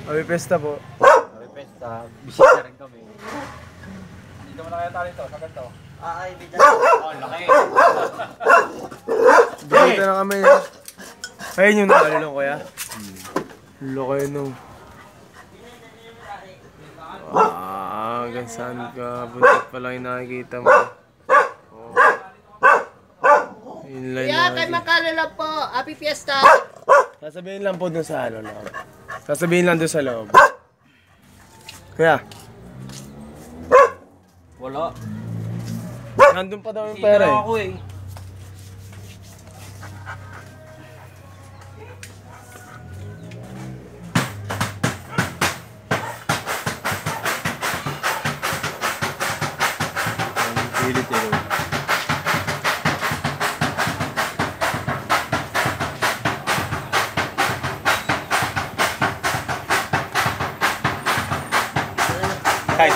Happy Fiesta po. Happy Fiesta. Bisita rin kami. Dito mo na kaya tayo ito. Sa ganito. Ay, bida. Oh, laki. Dito na kami. Ayun yung nakalulong kuya. Laki nung. Hanggang saan ka? Buntot pa lang yung nakikita mo. Oh. Inline Kuya, na. kay Makalala po. Happy Fiesta. Sasabihin lang po dun sa ano loob. Sasabihin lang dun sa loob. Kuya, Wala. nandun pa daw yung Bisita pera lang eh. ako eh. Pilit eh. Kahit